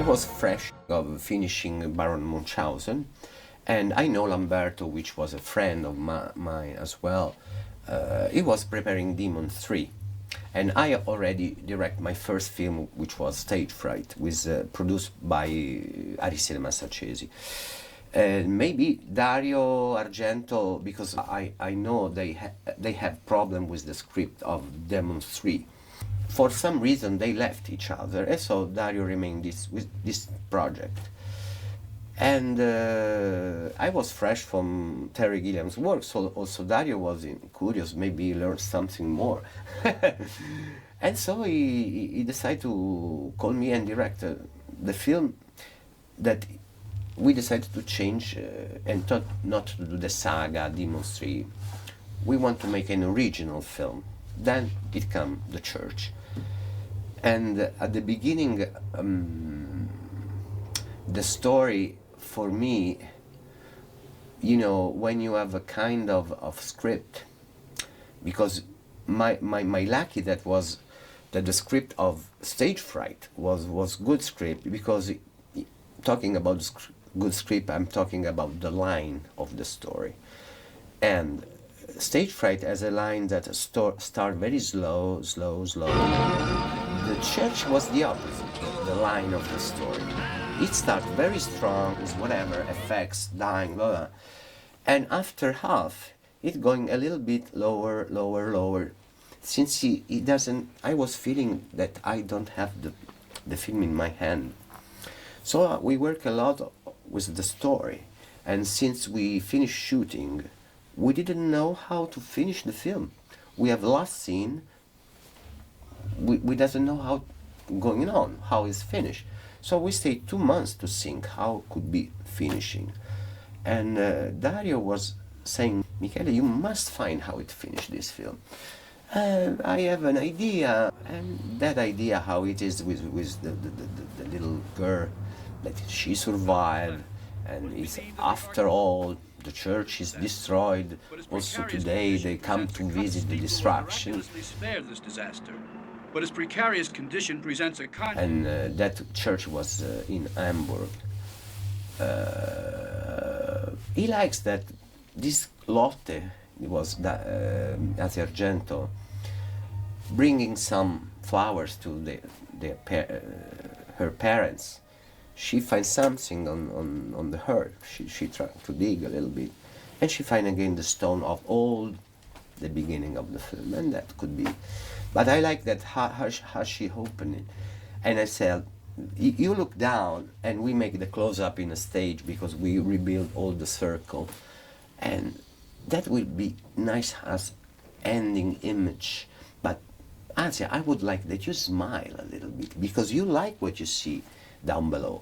was fresh of finishing Baron Munchausen, and I know Lamberto, which was a friend of mine as well. He was preparing Demon 3, and I already direct my first film, which was Stage Fright, produced by Aristide Massaccesi. Maybe Dario Argento, because I know they have problem with the script of Demon 3. For some reason they left each other, and so Dario remained with this project. And I was fresh from Terry Gilliam's work, so also Dario was curious, maybe he learned something more. And so he decided to call me and direct the film that we decided to change and not to do the saga Demon 3. We want to make an original film. Then it came The Church. And at the beginning, the story for me, you know, when you have a kind of script, because my lucky that was that the script of Stage Fright was good script, because talking about good script, I'm talking about the line of the story. And Stage Fright has a line that start very slow. The Church was the opposite, the line of the story. It starts very strong with whatever effects, dying, blah, blah. And after half, it going a little bit lower. Since he doesn't, I was feeling that I don't have the film in my hand. So we work a lot with the story. And since we finished shooting, we didn't know how to finish the film. We have last scene. We doesn't know how going on, how it's finished. So we stayed 2 months to think how could be finishing. And Dario was saying, Michele, you must find how it finished this film. I have an idea, and that idea how it is with the little girl, that she survived, and it's after all the church is destroyed. Also today they come to visit the destruction. But his precarious condition presents a kind. And that church was in Hamburg. He likes that this Lotte, it was Dario Argento, bringing some flowers to her parents. She finds something on the hearth. She tried to dig a little bit, and she finds again the stone of all the beginning of the film, and that could be. But I like that how she opened it. And I said, you look down, and we make the close-up in a stage because we rebuild all the circle. And that will be nice as ending image. But Asia, I would like that you smile a little bit, because you like what you see down below.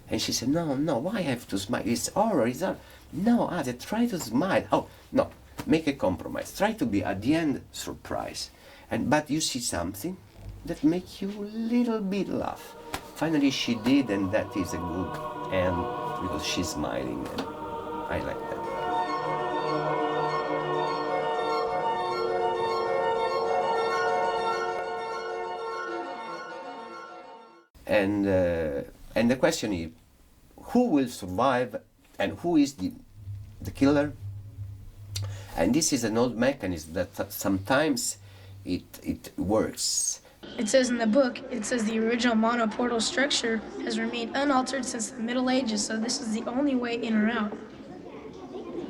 And she said, no, why I have to smile? It's horror, it's horror. No, Asia, try to smile. Oh, no, make a compromise. Try to be, at the end, surprised. But you see something that makes you a little bit laugh. Finally she did, and that is a good end, because she's smiling, and I like that. And the question is, who will survive and who is the killer? And this is an old mechanism that sometimes it works. It says in the book, it says the original monoportal structure has remained unaltered since the Middle Ages, so this is the only way in or out.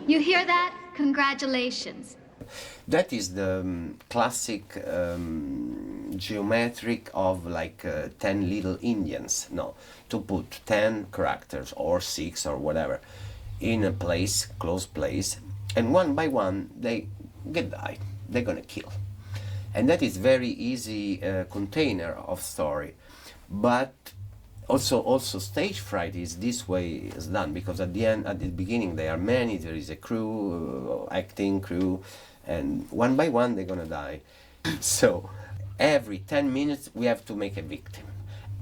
You hear that? Congratulations. That is the classic geometric of like 10 little Indians. No, to put 10 characters or 6 or whatever in a place, close place, and one by one they get died. They're gonna kill. And that is very easy container of story. But also Stage Fright is this way is done, because at the beginning there are many, there is a crew, acting crew, and one by one they're gonna die. So every 10 minutes we have to make a victim.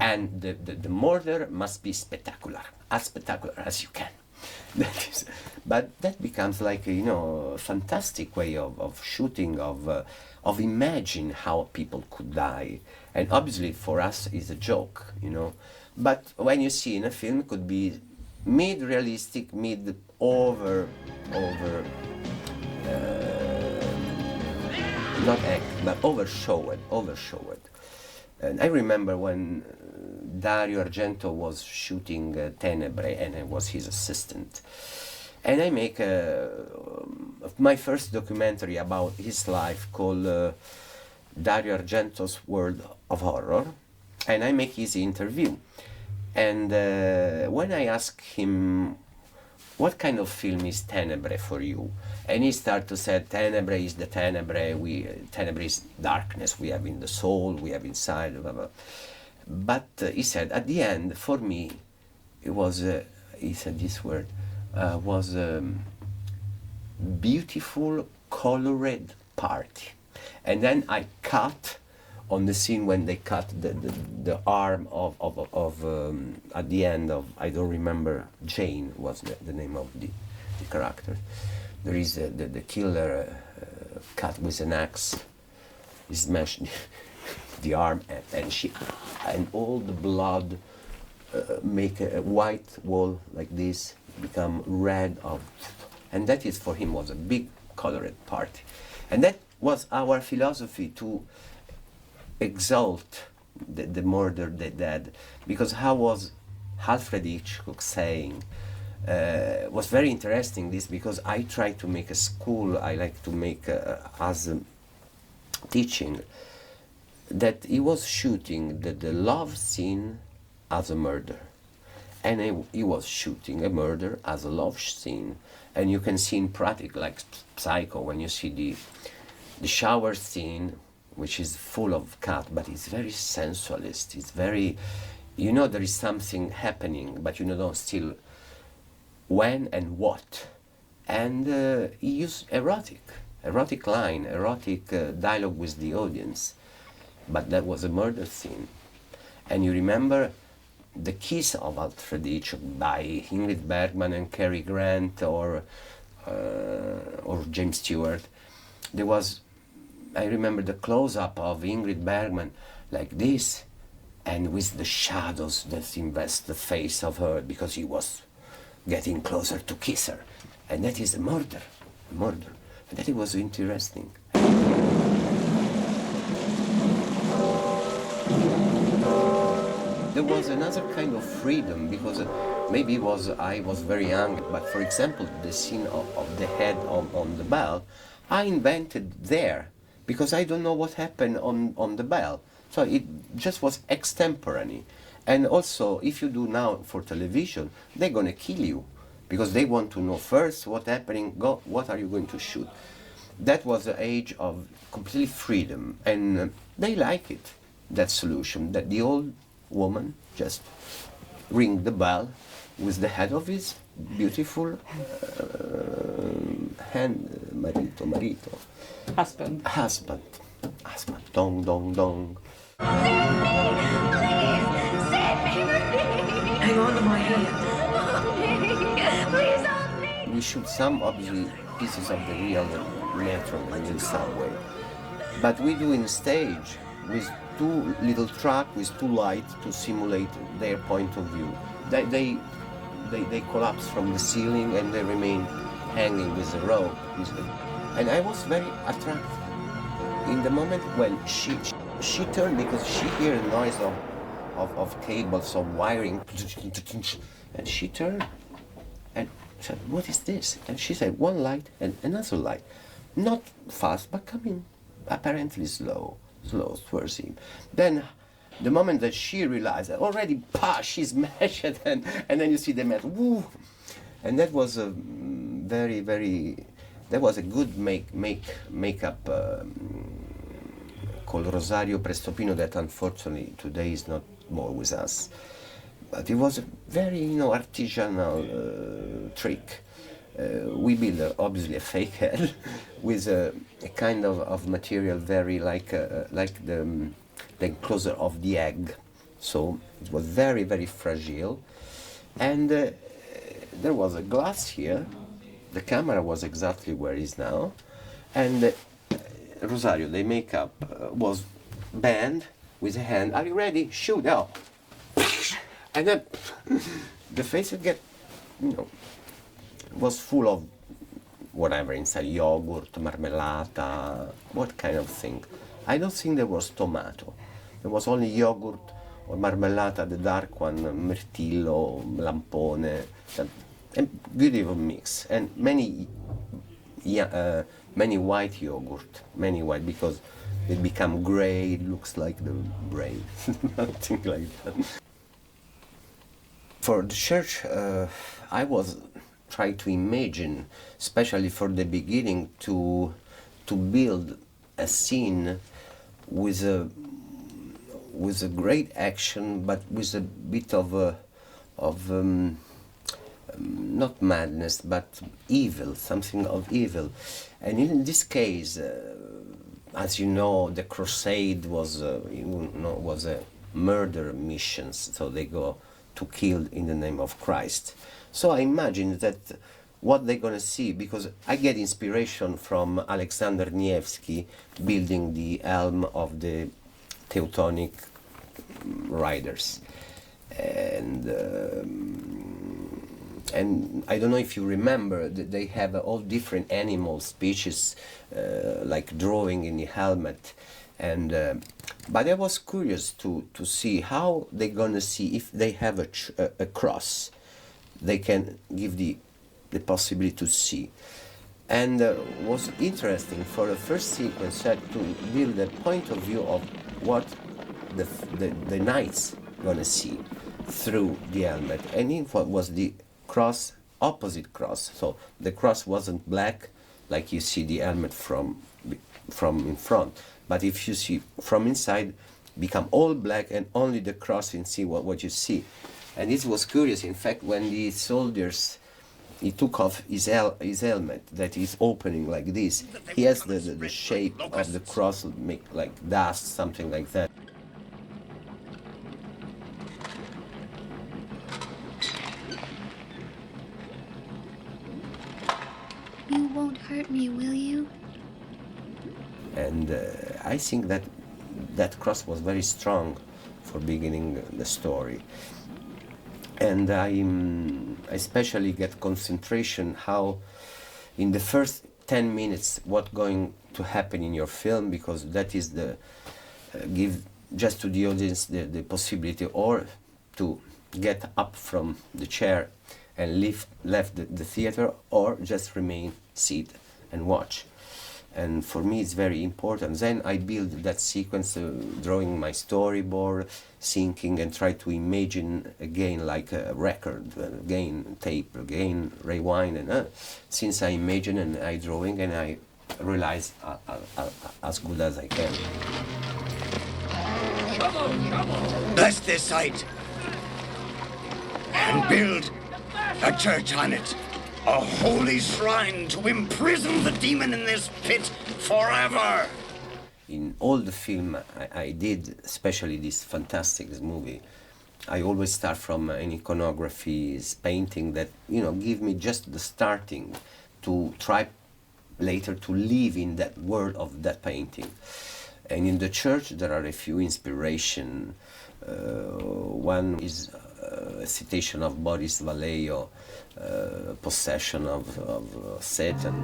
And the murder must be spectacular as you can. But that becomes like a fantastic way of shooting, of of imagine how people could die. And obviously for us it's a joke, you know. But when you see in a film, it could be mid-realistic, mid-over, not act, but overshowed. And I remember when Dario Argento was shooting Tenebre, and I was his assistant. And I make my first documentary about his life called Dario Argento's World of Horror, and I make his interview. And when I ask him, what kind of film is Tenebre for you? And he started to say, Tenebre is the Tenebre, Tenebre is darkness, we have in the soul, we have inside, blah, blah. But he said, at the end, for me, it was, he said this word, was a beautiful, colored party. And then I cut on the scene when they cut the arm of at the end of, I don't remember, Jane was the name of the character. There is the killer cut with an axe, he smashed the arm, and all the blood make a white wall like this, become red and that is for him was a big colored party. And that was our philosophy, to exalt the murder, the dead, because how was Alfred Hitchcock saying, was very interesting this, because I try to make a school, I like to make as a teaching, that he was shooting the love scene as a murder, and he was shooting a murder as a love scene. And you can see in practice, like Psycho, when you see the shower scene, which is full of cut, but it's very sensualist, it's very, you know, there is something happening, but you don't still when and what. And he used erotic line, erotic dialogue with the audience, but that was a murder scene. And you remember the kiss of Alfred Hitchcock by Ingrid Bergman and Cary Grant or James Stewart. There was, I remember the close-up of Ingrid Bergman like this, and with the shadows that invest the face of her, because he was getting closer to kiss her. And that is a murder. And that it was interesting. There was another kind of freedom, because maybe I was very young, but for example, the scene of the head on the bell, I invented there, because I don't know what happened on the bell. So it just was extemporary. And also, if you do now for television, they're going to kill you, because they want to know first what's happening, what are you going to shoot. That was the age of complete freedom, and they like it, that solution, that the old woman just ring the bell with the head of his beautiful marito. Husband. Dong, dong, dong. Save me! Please! Save me! Hang on to my hand. Please help me! We shoot some, obviously, pieces of the real metro and real subway. But we do in stage with two little truck with two lights to simulate their point of view. They collapse from the ceiling and they remain hanging with a rope. And I was very attracted. In the moment when she turned, because she heard a noise of cables, of wiring, and she turned and said, what is this? And she said, one light and another light. Not fast, but coming apparently slow towards him. Then the moment that she realized that already, she smashed it, and then you see the metal, woo! And that was a very, very, that was a good makeup called Rosario Prestopino, that unfortunately today is not more with us. But it was a very, artisanal trick. We built obviously a fake head with a kind of material very like the enclosure of the egg. So it was very, very fragile. And there was a glass here. The camera was exactly where it is now. And Rosario, the makeup was banned with a hand. Are you ready? Shoot! Oh. And then the face would get, was full of whatever inside, yogurt, marmellata, what kind of thing. I don't think there was tomato. There was only yogurt or marmellata, the dark one, mirtillo, lampone, a beautiful mix. And many white yogurt, many white, because it become gray, it looks like the brain, nothing like that. For the church, I was trying to imagine, especially for the beginning, to build a scene with a great action, but with a bit of not madness, but evil, something of evil. And in this case, as you know, the crusade was a murder mission, so they go to kill in the name of Christ. So I imagine that what they're going to see, because I get inspiration from Alexander Nevsky building the helm of the Teutonic riders. And I don't know if you remember that they have all different animal species, like drawing in the helmet. And but I was curious to see how they're gonna see if they have a cross. They can give the possibility to see. And was interesting for the first sequence to build a point of view of what the knights gonna see through the helmet. And it was the cross, opposite cross. So the cross wasn't black like you see the helmet from in front. But if you see from inside, become all black and only the cross and see what you see. And it was curious, in fact, when the soldiers, he took off his helmet that is opening like this, he has the shape of the cross, make like dust, something like that. You won't hurt me, will you? And I think that cross was very strong for beginning the story. And I especially get concentration how in the first 10 minutes what going to happen in your film, because that is the give just to the audience the possibility or to get up from the chair and left the theater, or just remain, sit and watch. And for me it's very important. Then I build that sequence, drawing my storyboard, syncing, and try to imagine again like a record, again tape, again rewind. And since I imagine and I drawing and I realize as good as I can. Bless this site and build a church on it. A holy shrine to imprison the demon in this pit forever. In all the film I did, especially this fantastic movie, I always start from an iconography, painting that give me just the starting to try later to live in that world of that painting. And in the church there are a few inspiration. One is a citation of Boris Vallejo, possession of Satan.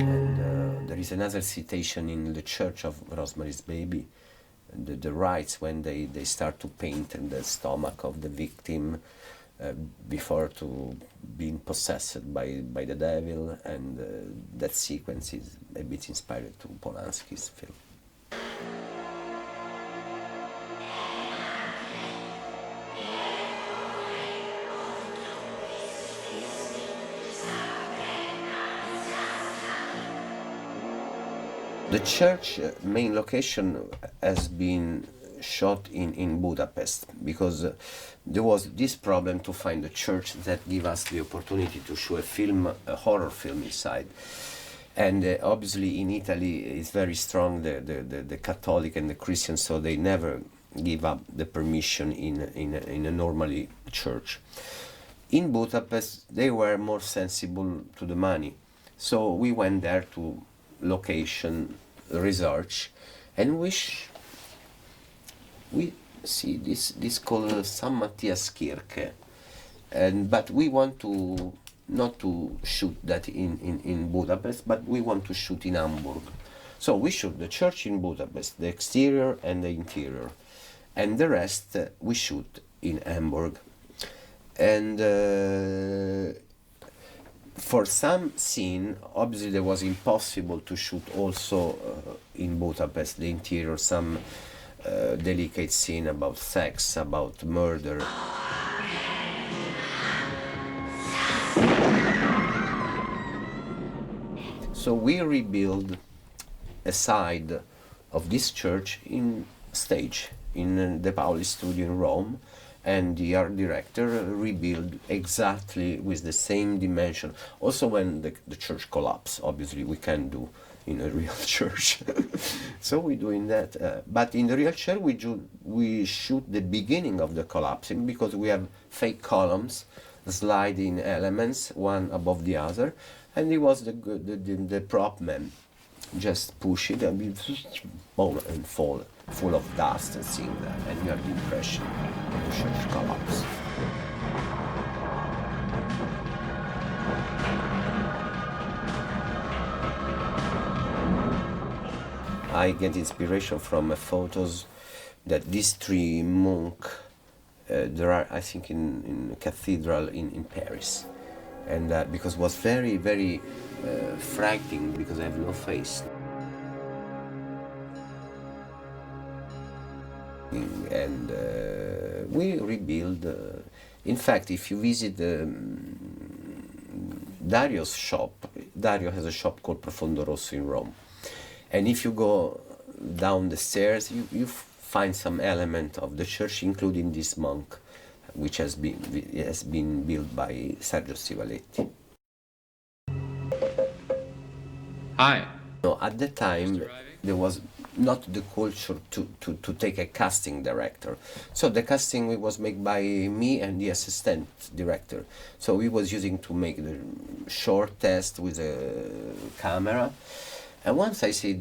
And there is another citation in the Church of Rosemary's Baby, the rites when they start to paint in the stomach of the victim before to being possessed by the devil, and that sequence is a bit inspired to Polanski's film. The church main location has been shot in Budapest, because there was this problem to find a church that give us the opportunity to show a horror film inside. And obviously in Italy it's very strong, the Catholic and the Christian, so they never give up the permission in a normally church. In Budapest, they were more sensible to the money. So we went there to location research, and we see this called San Matthias Kirche, but we want to not to shoot that in Budapest, but we want to shoot in Hamburg. So we shoot the church in Budapest, the exterior and the interior, and the rest we shoot in Hamburg. And for some scene, obviously it was impossible to shoot also in Budapest, the interior, some delicate scene about sex, about murder. So we rebuild a side of this church in stage, in the Paoli studio in Rome, and the art director rebuilt exactly with the same dimension. Also when the church collapsed, obviously we can't do in a real church. So we're doing that. But in the real church we shoot the beginning of the collapsing, because we have fake columns, sliding elements, one above the other, and it was the prop man just push it and boom, and fall full of dust and seeing that, and you have the impression of the church collapse. I get inspiration from photos that these three monks, there are, I think, in a cathedral in Paris, and because it was very, very frightening, because I have no face. And we rebuild. In fact, if you visit Dario's shop, Dario has a shop called Profondo Rosso in Rome, and if you go down the stairs, you find some element of the church, including this monk, which has been built by Sergio Stivaletti. Hi. No, at the time, there was not the culture to take a casting director. So the casting was made by me and the assistant director. So we was using to make the short test with a camera. And once I see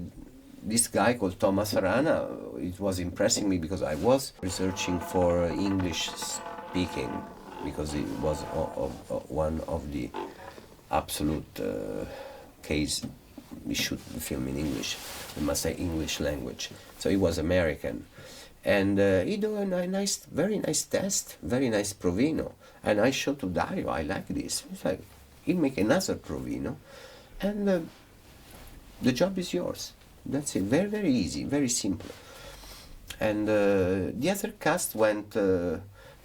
this guy called Thomas Arana, it was impressing me, because I was researching for English speaking, because it was one of the absolute case. We shoot the film in English, we must say English language. So he was American, and he do a nice, very nice test, very nice provino. And I showed to Dario, I like this. It's like, he'll make another provino, and the job is yours. That's it. Very, very easy, very simple. And the other cast went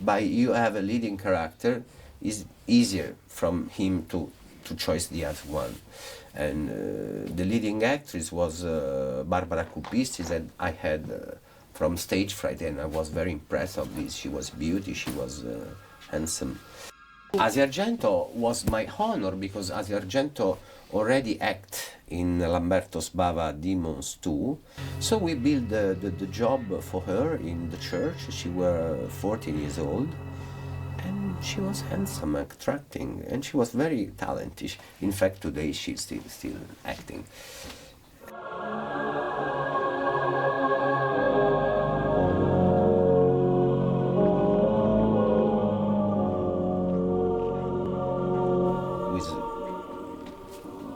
by, you have a leading character, is easier from him to choose the other one. And the leading actress was Barbara Cupisti, that I had from Stage Fright, and I was very impressed of this. She was beauty, she was handsome. Dario Argento was my honor, because Dario Argento already acted in Lamberto Sbava Demons 2. So we built the job for her in the church. She was 14 years old. And she was handsome, attracting, and she was very talented. In fact, today she's still acting.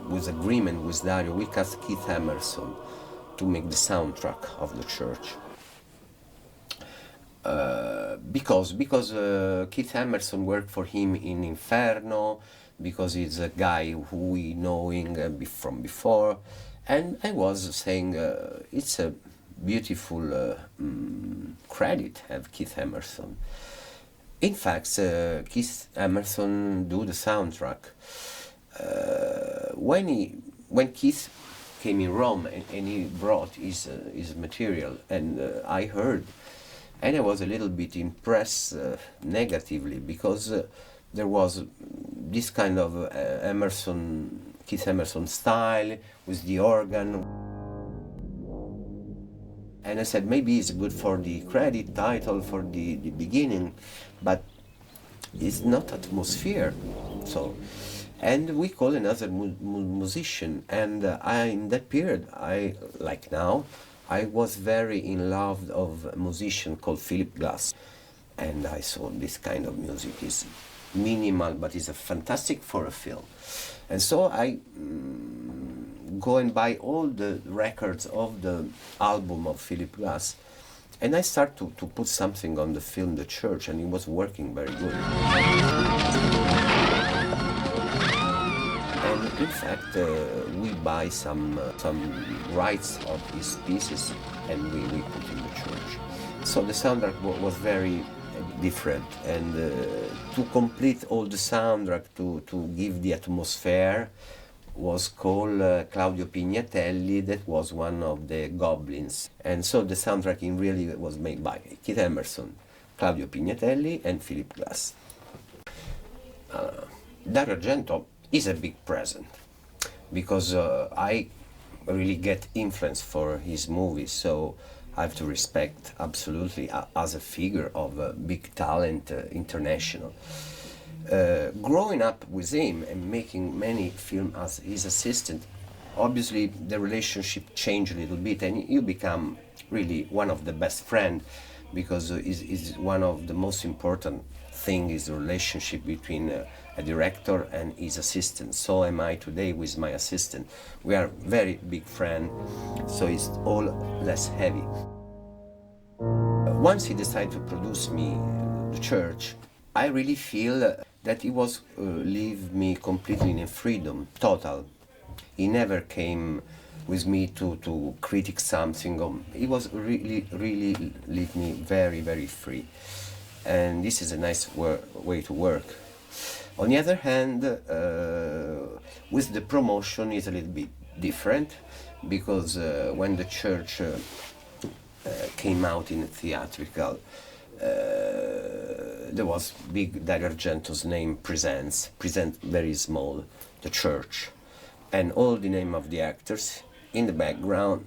With agreement with Dario, we cast Keith Emerson to make the soundtrack of the church. Because Keith Emerson worked for him in Inferno, because he's a guy who we knowing from before, and I was saying it's a beautiful credit have Keith Emerson. In fact, Keith Emerson do the soundtrack. When Keith came in Rome and he brought his material, and I heard. And I was a little bit impressed negatively, because there was this kind of Keith Emerson style with the organ. And I said, maybe it's good for the credit title, for the beginning, but It's not atmosphere. So, and we call another musician. And in that period, I like now, I was very in love of a musician called Philip Glass, and I saw this kind of music is minimal, but is a fantastic for a film. And so I go and buy all the records of the album of Philip Glass, and I start to put something on the film The Church, and it was working very good. And in fact, we buy some rights of his pieces, and we put in The Church. So the soundtrack was very different, and to complete all the soundtrack, to give the atmosphere, was called Claudio Pignatelli, that was one of the Goblins. And so the soundtrack in really was made by Keith Emerson, Claudio Pignatelli, and Philip Glass. Dario Argento is a big present, because I really get influence for his movies, so I have to respect absolutely as a figure of a big talent, international. Growing up with him and making many films as his assistant, obviously the relationship changed a little bit, and you become really one of the best friends, because is one of the most important thing is the relationship between a director and his assistant. So am I today with my assistant. We are very big friends, so it's all less heavy. Once he decided to produce me The Church, I really feel that he was leave me completely in freedom, total. He never came with me to critique something. He was really leave me very, very free. And this is a nice way to work. On the other hand, with the promotion is a little bit different, because when The Church came out in theatrical, there was big Dario Argento's name present very small, The Church, and all the name of the actors in the background,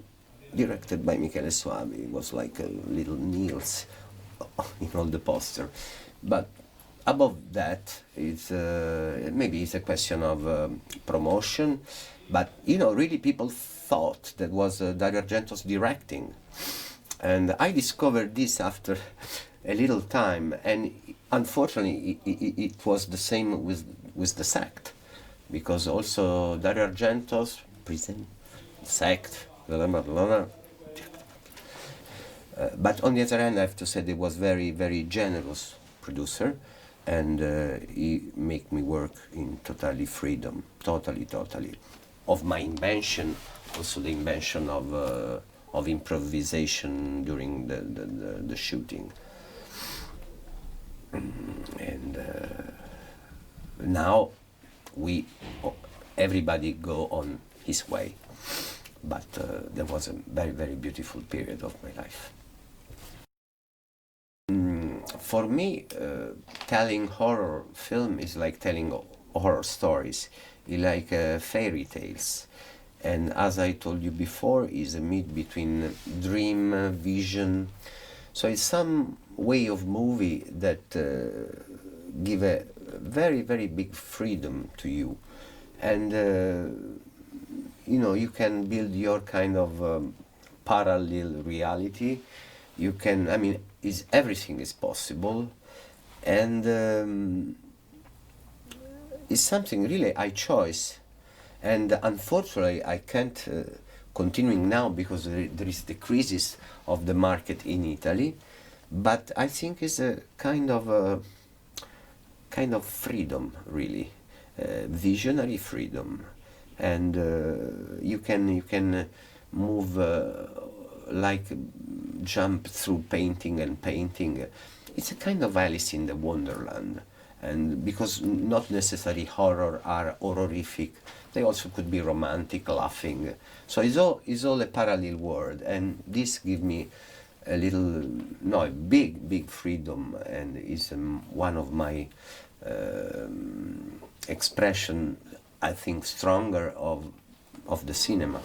directed by Michele Soavi. It was like a little Niels in all the poster. But above that, it's maybe it's a question of promotion, but really people thought that was Dario Argento's directing. And I discovered this after a little time, and unfortunately it was the same with the sect, because also Dario Argento's prison sect, but on the other hand, I have to say he was very, very generous producer, and he make me work in totally freedom, totally, of my invention, also the invention of improvisation during the shooting. And now everybody go on his way, but there was a very, very beautiful period of my life. For me, telling horror film is like telling horror stories, it's like fairy tales. And as I told you before, is a meet between dream, vision. So it's some way of movie that give a very, very big freedom to you. And you can build your kind of parallel reality. You can, everything is possible. And it's something really I choose. And unfortunately, I can't continuing now because there is the crisis of the market in Italy. But I think it's a kind of freedom, really, visionary freedom, and you can move like jump through painting and painting. It's a kind of Alice in the Wonderland. And because not necessarily horror are horrific, they also could be romantic, laughing. So it's all a parallel world, and this gives me a big freedom, and is one of my expression, I think, stronger of the cinema.